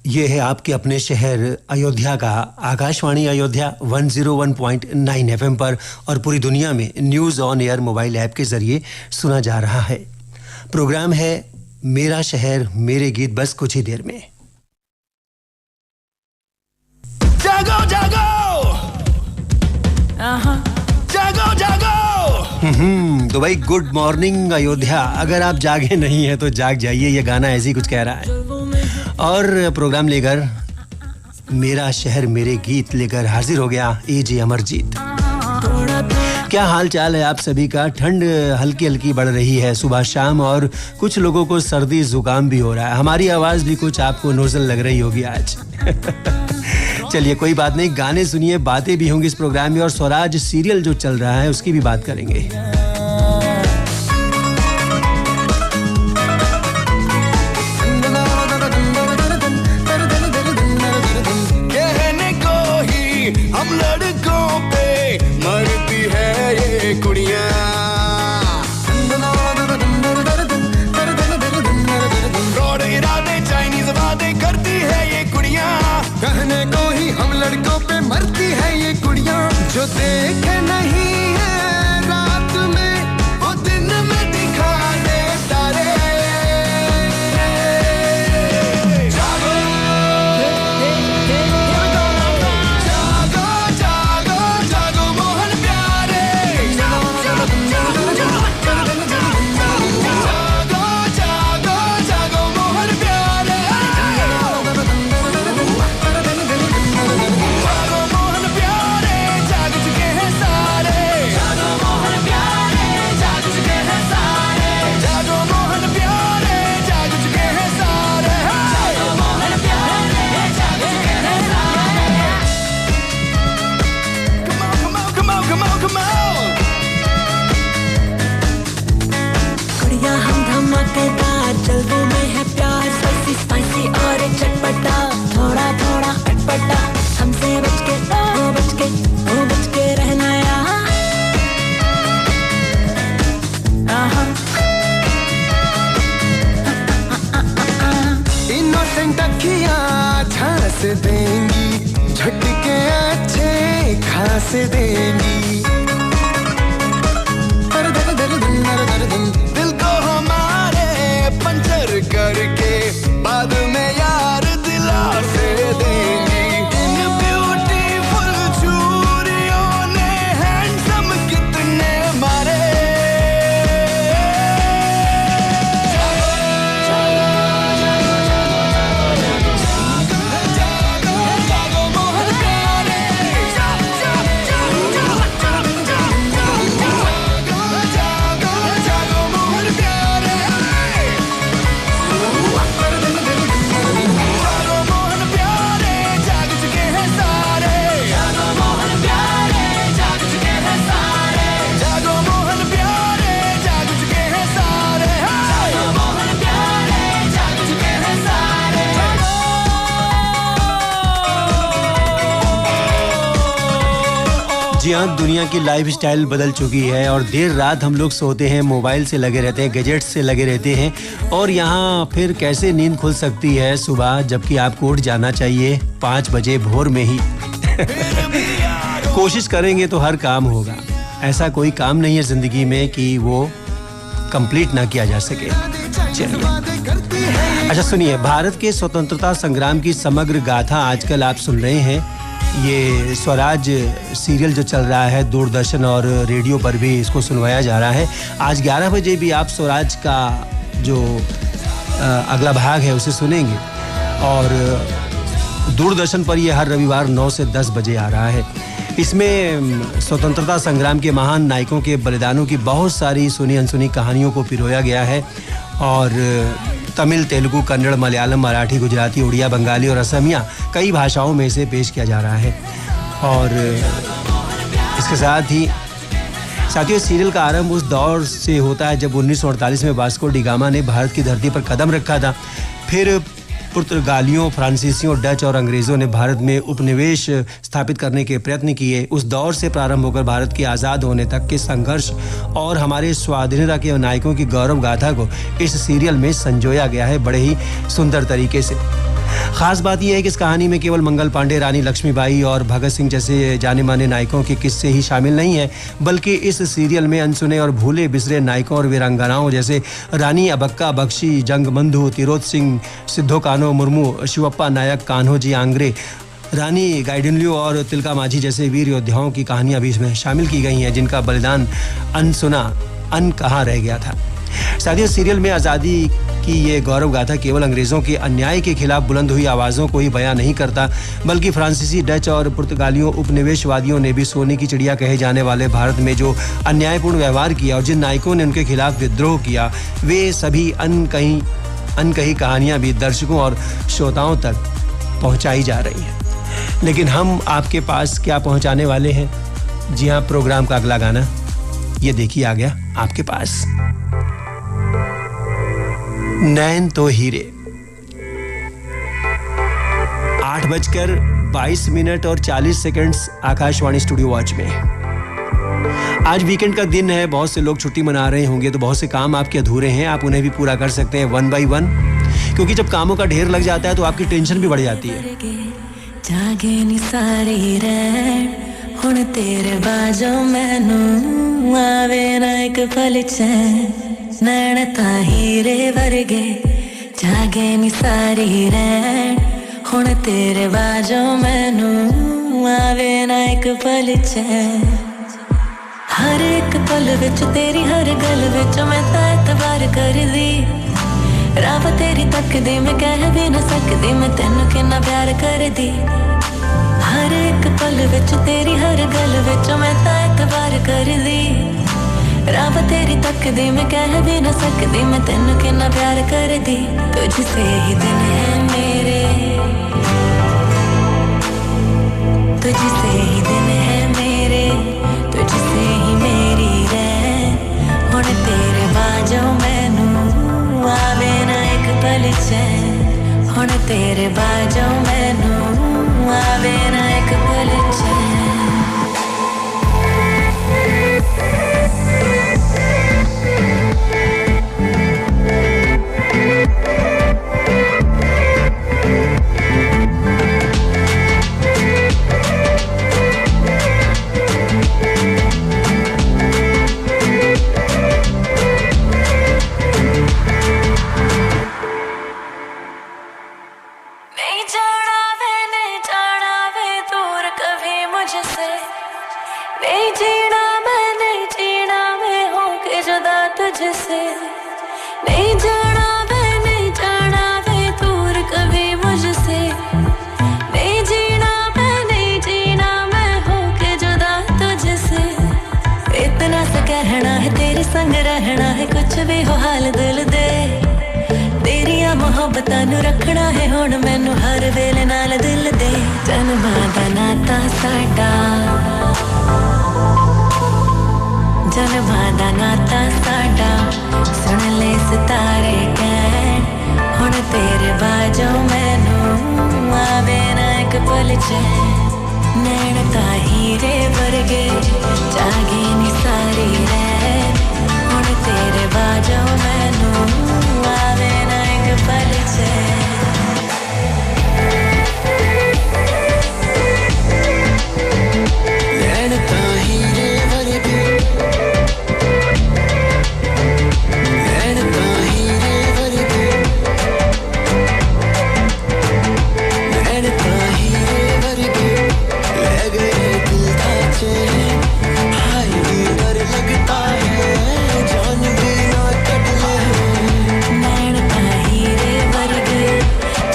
ये है आपके अपने शहर अयोध्या का आकाशवाणी अयोध्या 101.9 एफएम पर और पूरी दुनिया में news on air mobile app के जरिए सुना जा रहा है। प्रोग्राम है मेरा शहर मेरे गीत, बस कुछ ही देर में। जागो जागो जागो जागो। तो भाई गुड मॉर्निंग अयोध्या। अगर आप जागे नहीं है तो जाग जाइए, ये गाना ऐसे ही कुछ कह रहा है। और प्रोग्राम लेकर मेरा शहर मेरे गीत लेकर हाजिर हो गया एजे अमरजीत। क्या हाल चाल है आप सभी का? ठंड हल्की हल्की बढ़ रही है सुबह शाम और कुछ लोगों को सर्दी जुकाम भी हो रहा है। हमारी आवाज़ भी कुछ आपको नोजल लग रही होगी आज। चलिए कोई बात नहीं, गाने सुनिए, बातें भी होंगी इस प्रोग्राम में और स्वराज सीरियल जो चल रहा है उसकी भी बात करेंगे। हम लड़कों पे मरती है ये कुड़ियाँ, रोड इरादे चाइनीज बातें करती है ये कुड़ियाँ। कहने को ही हम लड़कों पे मरती है ये कुड़ियाँ। जो देखे नहीं है रात में वो दिन में दिखा दे तारे। जल्दी में है प्यार, स्पाइसी स्पाइसी और चटपटा, थोड़ा थोड़ा अटपटा। हमसे बच के रहना यहाँ। इनोसेंट अखियाँ झांस देंगी, झटके अच्छे खास देंगी। दिल को हमारे पंचर करके बाद में यार दिलासे देंगी। इन ब्यूटीफुल चूड़ियों ने हैंडसम कितने मारे। जागो मोहन प्यारे, जी हाँ, दुनिया की लाइफ स्टाइल बदल चुकी है और देर रात हम लोग सोते हैं, मोबाइल से लगे रहते हैं, गैजेट्स से लगे रहते हैं और यहाँ फिर कैसे नींद खुल सकती है सुबह, जबकि आपको उठ जाना चाहिए 5 बजे भोर में ही। कोशिश करेंगे तो हर काम होगा। ऐसा कोई काम नहीं है जिंदगी में कि वो कंप्लीट ना किया जा सके। चलिए अच्छा सुनिए, भारत के स्वतंत्रता संग्राम की समग्र गाथा आजकल आप सुन रहे हैं। ये स्वराज सीरियल जो चल रहा है दूरदर्शन और रेडियो पर भी इसको सुनवाया जा रहा है। आज 11 बजे भी आप स्वराज का जो अगला भाग है उसे सुनेंगे और दूरदर्शन पर ये हर रविवार 9 से 10 बजे आ रहा है। इसमें स्वतंत्रता संग्राम के महान नायकों के बलिदानों की बहुत सारी सुनी अनसुनी कहानियों को पिरोया गया है और तमिल, तेलुगु, कन्नड़, मलयालम, मराठी, गुजराती, उड़िया, बंगाली और असमिया कई भाषाओं में इसे पेश किया जा रहा है। और इसके साथ ही साथियों, सीरियल का आरंभ उस दौर से होता है जब 1948 में वास्को डी गामा ने भारत की धरती पर कदम रखा था। फिर पुर्तगालियों, फ्रांसीसियों, डच और अंग्रेज़ों ने भारत में उपनिवेश स्थापित करने के प्रयत्न किए। उस दौर से प्रारंभ होकर भारत के आज़ाद होने तक के संघर्ष और हमारे स्वाधीनता के नायकों की गौरव गाथा को इस सीरियल में संजोया गया है बड़े ही सुंदर तरीके से। खास बात यह है कि इस कहानी में केवल मंगल पांडे, रानी लक्ष्मीबाई और भगत सिंह जैसे जाने माने नायकों के किस्से ही शामिल नहीं हैं, बल्कि इस सीरियल में अनसुने और भूले बिसरे नायकों और वीरांगनाओं जैसे रानी अबक्का बख्शी, जंगबंधु, तिरोत सिंह, सिद्धो कान्हो मुर्मू, शिवप्पा नायक, कान्हो जी आंग्रे, रानी गाइडिनलियो और तिलका माझी जैसे वीर योद्धाओं की कहानियां भी इसमें शामिल की गई हैं, जिनका बलिदान अनसुना, अनकहा रह गया था। साथियों, सीरियल में आज़ादी की ये गौरव गाथा केवल अंग्रेज़ों के अन्याय के खिलाफ बुलंद हुई आवाज़ों को ही बयां नहीं करता, बल्कि फ्रांसीसी, डच और पुर्तगालियों उपनिवेशवादियों ने भी सोने की चिड़िया कहे जाने वाले भारत में जो अन्यायपूर्ण व्यवहार किया और जिन नायकों ने उनके खिलाफ विद्रोह किया, वे सभी अनकही कहानियाँ भी दर्शकों और श्रोताओं तक पहुँचाई जा रही हैं। लेकिन हम आपके पास क्या पहुँचाने वाले हैं? जी हाँ, प्रोग्राम का अगला गाना ये देखिए आ गया आपके पास। नैन तो हीरे। 8:22 और 40 सेकंड्स आकाशवाणी स्टूडियो वॉच में। आज वीकेंड का दिन है, बहुत से लोग छुट्टी मना रहे होंगे, तो बहुत से काम आपके अधूरे हैं, आप उन्हें भी पूरा कर सकते हैं 1 by 1, क्योंकि जब कामों का ढेर लग जाता है तो आपकी टेंशन भी बढ़ जाती है। जागे नी सारी रैन हुण तेरे बाजो मैनू आवे ना एक पल चैन, नैन तां हीरे वर्गे जागे नी सारी रैन हुण तेरे बाजो मैनू आवे ना एक पल चैन। हर एक पल विच तेरी हर गल विच मैं तां एतबार करदी, रब तेरी तकदी मैं कह भी ना सकदी मैं तैनू किन्ना प्यार करदी। हर एक पल विच तेरी हर गल विच मैं तां एतबार करदी, रब तेरी तकदी मैं कह भी ना सकदी मैं तैनू किन्ना प्यार करदी। तुझसे ही दिन है मेरे, तुझसे ही दिन है मेरे, तुझसे ही मेरी रैन हुण तेरे बाजो मैनू आवे ना एक पल चैन, हुण तेरे बाजो मैनू आवे ना एक पल चैन। संग रहना है कुछ भी हो हाल दिल दे, तेरिया मोहब्बतां नू रखना है हुण मैनू हर वेले नाल दिल दे। जन्मां दा नाता साडा, जन्मां दा नाता साडा सुन ले सितारे कहण हुण तेरे बाजो मैनू आवे ना एक पल चैन, नैन तां हीरे वर्गे जागे नी सारी रैन हुण तेरे बाजो मैनू आवे ना एक पल चैन। नैन तां हीरे वर्गे, नैन तां हीरे वर्गे, नैन तां हीरे वर्गे ले गए दिल दा चैन, हाय नी डर लगता है जान भी ना कट ले। नैन तां हीरे वर्गे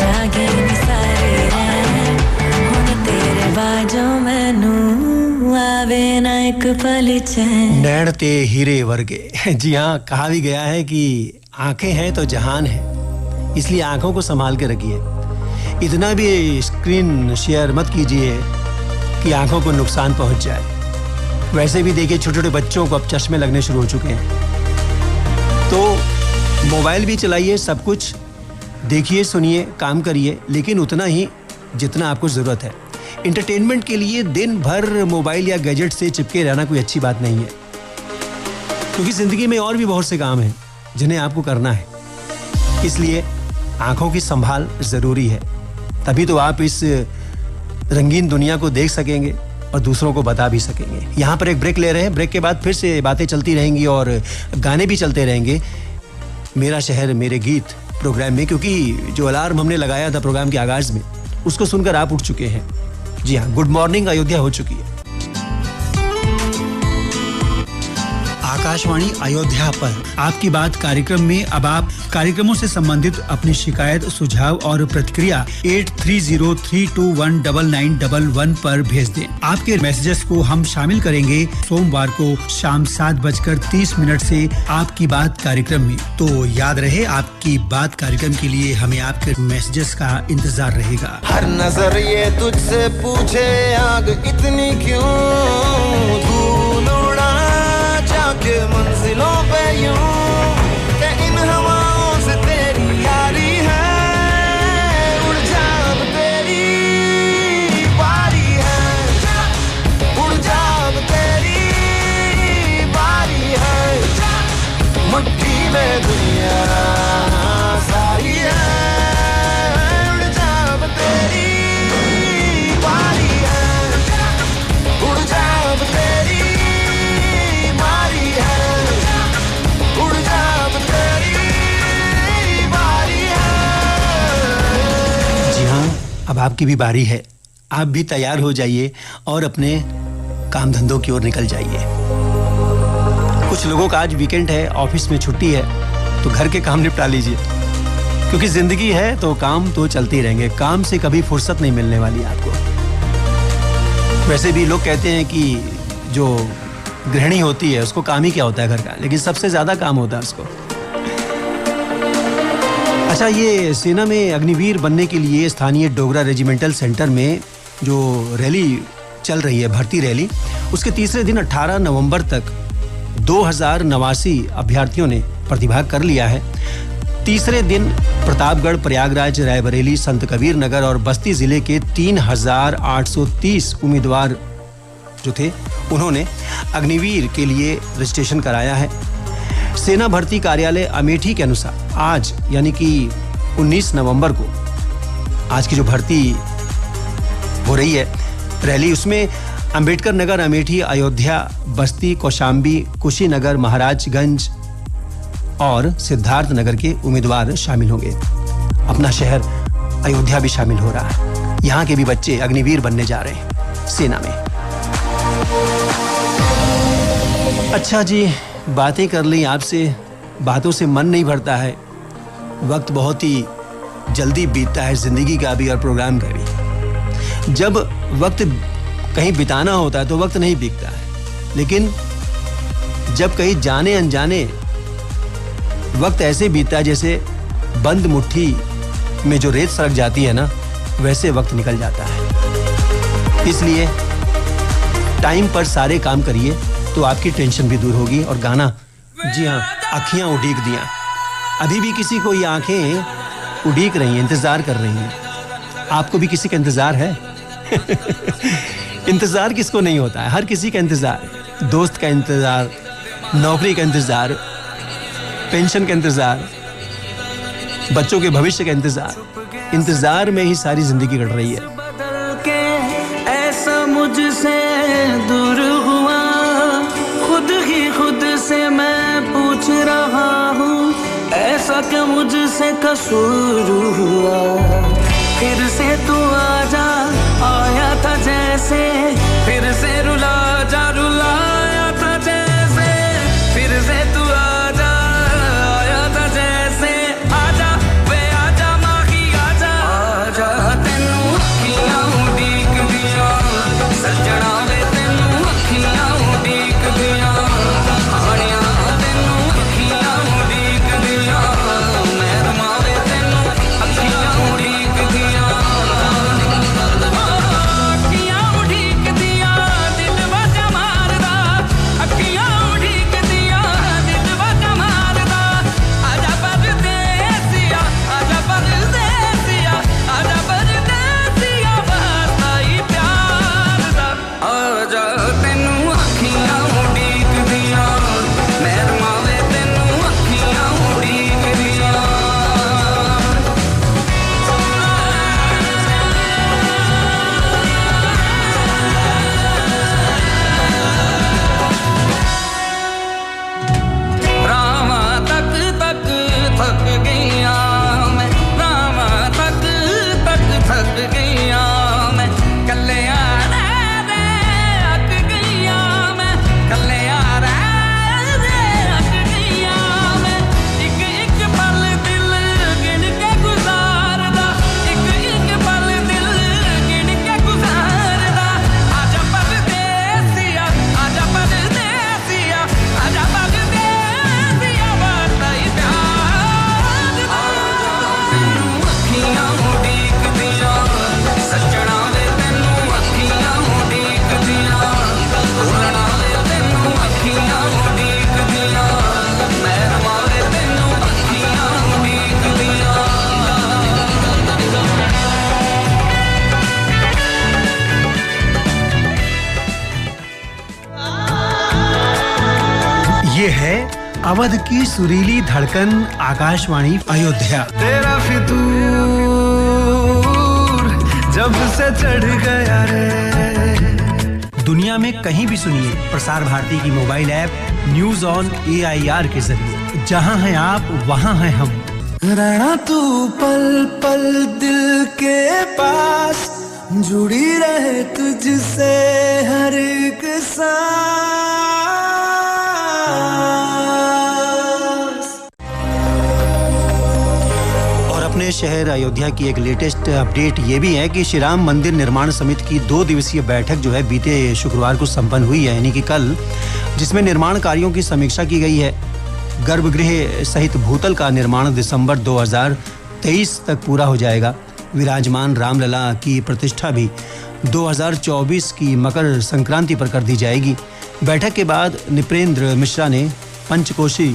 जागे नी सारे रैन हुण तेरे बाजो मैनू आवे ना एक पल चैन। नैन ते हीरे वर्गे। जी हाँ, कहा भी गया है कि आंखें हैं तो जहान है, इसलिए आंखों को संभाल के रखिए। इतना भी स्क्रीन शेयर मत कीजिए कि आंखों को नुकसान पहुंच जाए। वैसे भी देखिए, छोटे छोटे बच्चों को अब चश्मे लगने शुरू हो चुके हैं, तो मोबाइल भी चलाइए, सब कुछ देखिए, सुनिए, काम करिए, लेकिन उतना ही जितना आपको ज़रूरत है। इंटरटेनमेंट के लिए दिन भर मोबाइल या गैजेट से चिपके रहना कोई अच्छी बात नहीं है, क्योंकि ज़िंदगी में और भी बहुत से काम हैं जिन्हें आपको करना है। इसलिए आंखों की संभाल ज़रूरी है। तभी तो आप इस रंगीन दुनिया को देख सकेंगे और दूसरों को बता भी सकेंगे। यहाँ पर एक ब्रेक ले रहे हैं, ब्रेक के बाद फिर से बातें चलती रहेंगी और गाने भी चलते रहेंगे मेरा शहर मेरे गीत प्रोग्राम में, क्योंकि जो अलार्म हमने लगाया था प्रोग्राम के आगाज में उसको सुनकर आप उठ चुके हैं। जी हाँ, गुड मॉर्निंग अयोध्या हो चुकी है। आकाशवाणी अयोध्या पर आपकी बात कार्यक्रम में अब आप कार्यक्रमों से संबंधित अपनी शिकायत, सुझाव और प्रतिक्रिया 8303219911 पर भेज दें। आपके मैसेजेस को हम शामिल करेंगे सोमवार को शाम 7:30 से आपकी बात कार्यक्रम में। तो याद रहे, आपकी बात कार्यक्रम के लिए हमें आपके मैसेजेस का इंतजार रहेगा। हर नजर ये तुझसे पूछे आग इतनी क्यों, धूल उड़ा जाके मंजिलों पे यूं, कि इन हवाओं से तेरी यारी है, उड़ जा अब तेरी बारी है, उड़ जा अब तेरी बारी है, मुट्ठी में दुनिया सारी है, उड़ जा अब तेरी बारी है, उड़ जा अब तेरी अब आपकी भी बारी है। आप भी तैयार हो जाइए और अपने काम धंधों की ओर निकल जाइए। कुछ लोगों का आज वीकेंड है, ऑफिस में छुट्टी है, तो घर के काम निपटा लीजिए, क्योंकि जिंदगी है तो काम तो चलते रहेंगे। काम से कभी फुर्सत नहीं मिलने वाली आपको। वैसे भी लोग कहते हैं कि जो गृहिणी होती है उसको काम ही क्या होता है घर का, लेकिन सबसे ज्यादा काम होता है उसको। अच्छा, ये सेना में अग्निवीर बनने के लिए स्थानीय डोगरा रेजिमेंटल सेंटर में जो रैली चल रही है, भर्ती रैली, उसके तीसरे दिन 18 नवंबर तक 2089 अभ्यर्थियों ने प्रतिभाग कर लिया है। तीसरे दिन प्रतापगढ़, प्रयागराज, रायबरेली, संत कबीर नगर और बस्ती जिले के 3830 उम्मीदवार जो थे उन्होंने अग्निवीर के लिए रजिस्ट्रेशन कराया है। सेना भर्ती कार्यालय अमेठी के अनुसार आज यानी कि 19 नवंबर को आज की जो भर्ती हो रही है रैली, उसमें अंबेडकर नगर, अमेठी, अयोध्या, बस्ती, कौशाम्बी, कुशीनगर, महाराजगंज और सिद्धार्थ नगर के उम्मीदवार शामिल होंगे। अपना शहर अयोध्या भी शामिल हो रहा है। यहाँ के भी बच्चे अग्निवीर बनने जा रहे हैं सेना में। अच्छा जी, बातें कर ली आपसे, बातों से मन नहीं भरता है। वक्त बहुत ही जल्दी बीतता है, जिंदगी का भी और प्रोग्राम का भी। जब वक्त कहीं बिताना होता है तो वक्त नहीं बीतता है, लेकिन जब कहीं जाने अनजाने वक्त ऐसे बीतता है जैसे बंद मुट्ठी में जो रेत सरक जाती है ना, वैसे वक्त निकल जाता है। इसलिए टाइम पर सारे काम करिए तो आपकी टेंशन भी दूर होगी। और गाना, जी हाँ, आँखियाँ उड़ीक दिया। अभी भी किसी को ये आंखें उड़ीक रही हैं, इंतजार कर रही हैं। आपको भी किसी का इंतजार है? इंतजार किसको नहीं होता है, हर किसी का इंतजार। दोस्त का इंतजार, नौकरी का इंतजार, पेंशन का इंतजार, बच्चों के भविष्य का इंतजार। इंतजार में ही सारी जिंदगी कट रही है। ऐसा मुझसे दूर हुआ, खुद ही खुद से मैं पूछ रहा हूँ, ऐसा क्या मुझसे कसूर हुआ। फिर से तू आजा, आया था जैसे, फिर से रुला जा, रुलाया था जैसे, फिर से तू आजा, आया था जैसे, आजा वे आजा माही आजा, आजा तेनू अखियां उड़ीक दिया, सजना वे तेनू अखियां उड़ीक दिया, आनिया तेनू अखियां उड़ीक दिया, मेहरमा वे तेनू अखियां उड़ीक दिया, अखियां उड़ीक दिया। अवध की सुरीली धड़कन, आकाशवाणी अयोध्या। तेरा फितूर जब से चढ़ गया रे। दुनिया में कहीं भी सुनिए प्रसार भारती की mobile app news on AIR के जरिए। जहां हैं आप वहां हैं हम। रहना तू पल पल दिल के पास, जुड़ी रहे तुझसे हर एक सांस। और अपने शहर अयोध्या की एक लेटेस्ट अपडेट ये भी है कि श्री राम मंदिर निर्माण समिति की 2 दिवसीय बैठक जो है बीते शुक्रवार को संपन्न हुई है, यानी कि कल, जिसमें निर्माण कार्यों की समीक्षा की गई है। गर्भगृह सहित भूतल का निर्माण दिसंबर 2023 तक पूरा हो जाएगा। विराजमान रामलला की प्रतिष्ठा भी 2024 की मकर संक्रांति पर कर दी जाएगी। बैठक के बाद नृपेंद्र मिश्रा ने पंचकोशी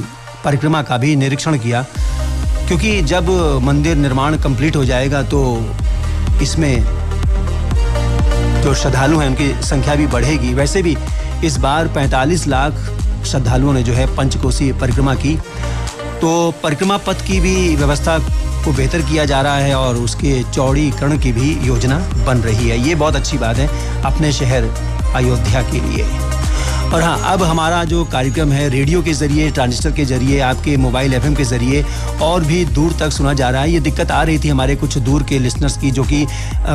परिक्रमा का भी निरीक्षण किया, क्योंकि जब मंदिर निर्माण कंप्लीट हो जाएगा तो इसमें जो श्रद्धालु हैं उनकी संख्या भी बढ़ेगी। वैसे भी इस बार 45 लाख श्रद्धालुओं ने जो है पंचकोशी परिक्रमा की, तो परिक्रमा पथ की भी व्यवस्था को बेहतर किया जा रहा है और उसके चौड़ीकरण की भी योजना बन रही है। ये बहुत अच्छी बात है अपने शहर अयोध्या के लिए। और हाँ, अब हमारा जो कार्यक्रम है रेडियो के जरिए, ट्रांजिस्टर के जरिए, आपके मोबाइल FM के जरिए और भी दूर तक सुना जा रहा है। ये दिक्कत आ रही थी हमारे कुछ दूर के लिसनर्स की, जो कि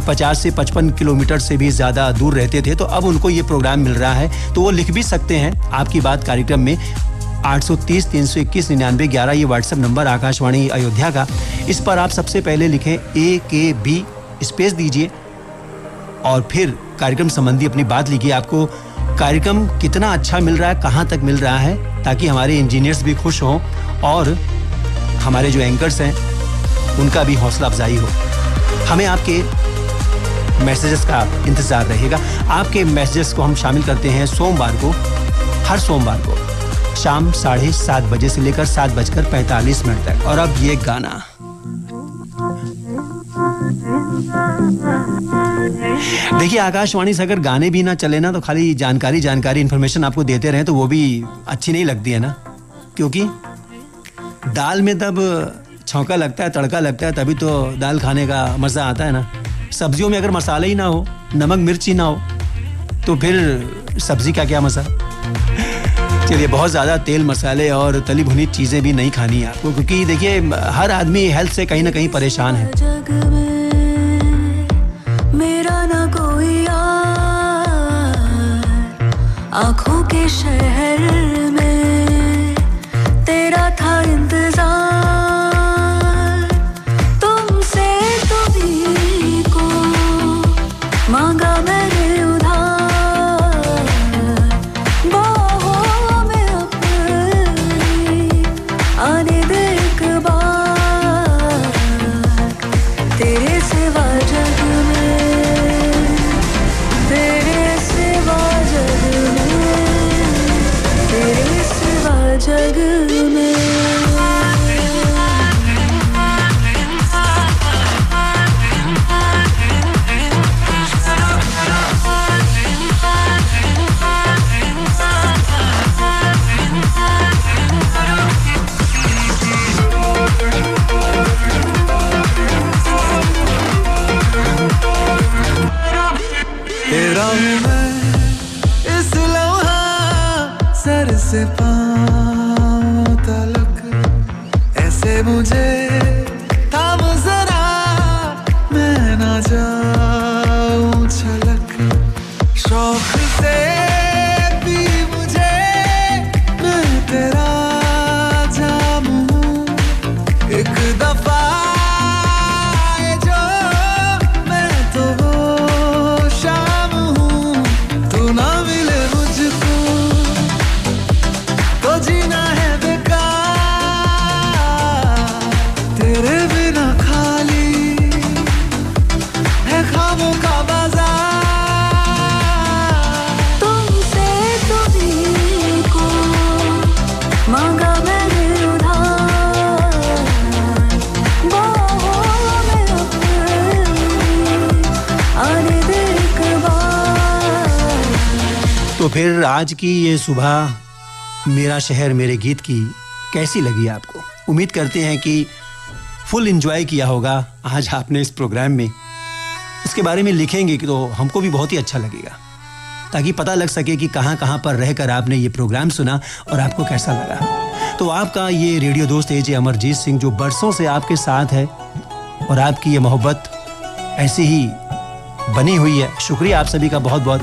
50 से 55 किलोमीटर से भी ज़्यादा दूर रहते थे, तो अब उनको ये प्रोग्राम मिल रहा है, तो वो लिख भी सकते हैं आपकी बात कार्यक्रम में। 830-321-9911 ये व्हाट्सएप नंबर आकाशवाणी अयोध्या का। इस पर आप सबसे पहले लिखें AKB स्पेस दीजिए और फिर कार्यक्रम संबंधी अपनी बात लिखिए। आपको कार्यक्रम कितना अच्छा मिल रहा है, कहाँ तक मिल रहा है, ताकि हमारे इंजीनियर्स भी खुश हों और हमारे जो एंकर्स हैं उनका भी हौसला अफजाई हो। हमें आपके मैसेजेस का इंतज़ार रहेगा। आपके मैसेजेस को हम शामिल करते हैं सोमवार को, हर सोमवार को शाम 7:30 बजे से लेकर 7:45 तक। और अब ये गाना, देखिए आकाशवाणी से अगर गाने भी ना चले ना, तो खाली जानकारी इन्फॉर्मेशन आपको देते रहे तो वो भी अच्छी नहीं लगती है ना, क्योंकि दाल में तब छौंका लगता है, तड़का लगता है, तभी तो दाल खाने का मज़ा आता है ना। सब्जियों में अगर मसाले ही ना हो, नमक मिर्च ही ना हो, तो फिर सब्जी का क्या मज़ा। चलिए, बहुत ज़्यादा तेल मसाले और तली भुनी चीज़ें भी नहीं खानी है आपको, क्योंकि देखिए हर आदमी हेल्थ से कहीं ना कहीं परेशान है। जग में मेरा ना कोई यार, आँखों के शहर में तेरा था इंतजार, तुमसे तुम्हीं को मांगा मैंने उधार, बाहों में अपनी आने दे एक बार, तेरे सिवा जग में, तेरे सिवा जग में, तेरे सिवा जग में। तेरा हूँ मैं इस लम्हा, सर से पाँव तलक, ऐसे मुझे थाम जरा, मैं ना जाऊं छलक, शौक से भी मुझे मैं तेरा जाम हूँ, एक दफा तो फिर आज की ये सुबह मेरा शहर मेरे गीत की कैसी लगी आपको? उम्मीद करते हैं कि फुल एंजॉय किया होगा आज आपने इस प्रोग्राम में। इसके बारे में लिखेंगे कि तो हमको भी बहुत ही अच्छा लगेगा, ताकि पता लग सके कि कहाँ कहाँ पर रहकर आपने ये प्रोग्राम सुना और आपको कैसा लगा। तो आपका ये रेडियो दोस्त AJ अमरजीत सिंह जो बरसों से आपके साथ है और आपकी ये मोहब्बत ऐसी ही बनी हुई है। शुक्रिया आप सभी का बहुत बहुत,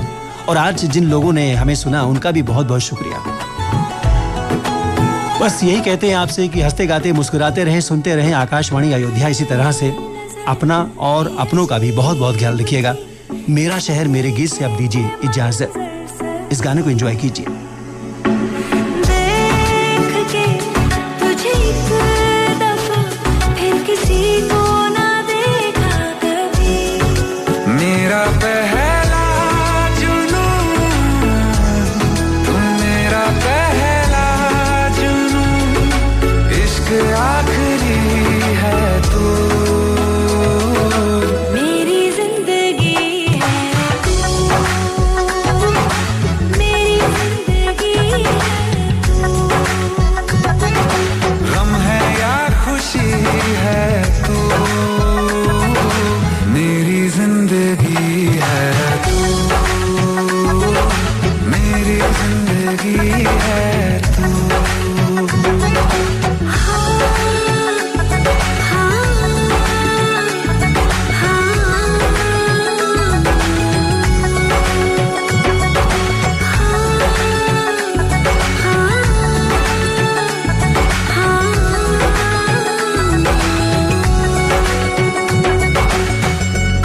और आज जिन लोगों ने हमें सुना उनका भी बहुत बहुत शुक्रिया। बस यही कहते हैं आपसे कि हंसते गाते मुस्कुराते रहें, सुनते रहें आकाशवाणी अयोध्या। इसी तरह से अपना और अपनों का भी बहुत बहुत ख्याल रखिएगा। मेरा शहर मेरे गीत से अब दीजिए इजाजत। इस गाने को एंजॉय कीजिए। मेरा पहला जुनून, तुम मेरा पहला जुनून, इश्क आखिरी है तू, मेरी जिंदगी है तू, मेरी जिंदगी है तू, गम है या खुशी है तू, मेरी जिंदगी है तू, मेरी जिंदगी है तू।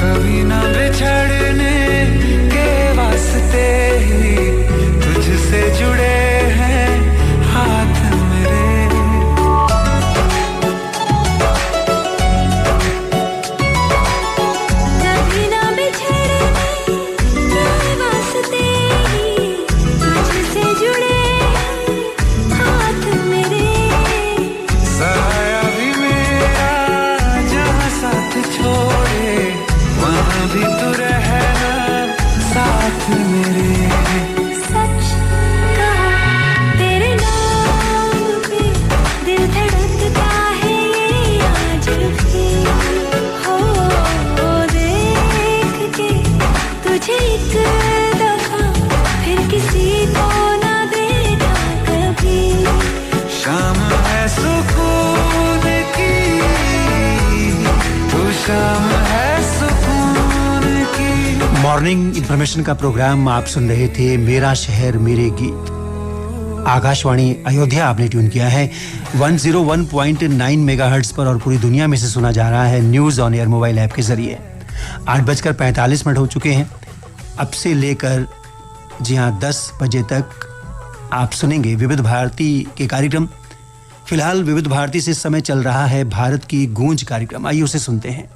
कभी न बिछड़ने के वास्ते ही तुझसे जुड़े हैं हाथ मेरे, कभी ना बिछड़ने के वास्ते ही तुझसे जुड़े हाथ मेरे, साया भी मेरा जहाँ साथ छोड़े वहाँ भी तू रहना साथ मेरे। सच कहा तेरे नाम पे दिल धड़कता है ये आज भी, हो देख के तुझे एक दफा फिर किसी को ना देखा कभी, शाम है सुकून की, तू शाम है सुकून की। मॉर्निंग इन्फॉर्मेशन का प्रोग्राम आप सुन रहे थे, मेरा शहर मेरे गीत। आकाशवाणी अयोध्या आपने ट्यून किया है 101.9 मेगाहर्ट्ज पर और पूरी दुनिया में से सुना जा रहा है news on air mobile app के जरिए। 8:45 हो चुके हैं। अब से लेकर जी हाँ 10 बजे तक आप सुनेंगे विविध भारती के कार्यक्रम। फिलहाल विविध भारती से इस समय चल रहा है भारत की गूंज कार्यक्रम। आइए उसे सुनते हैं।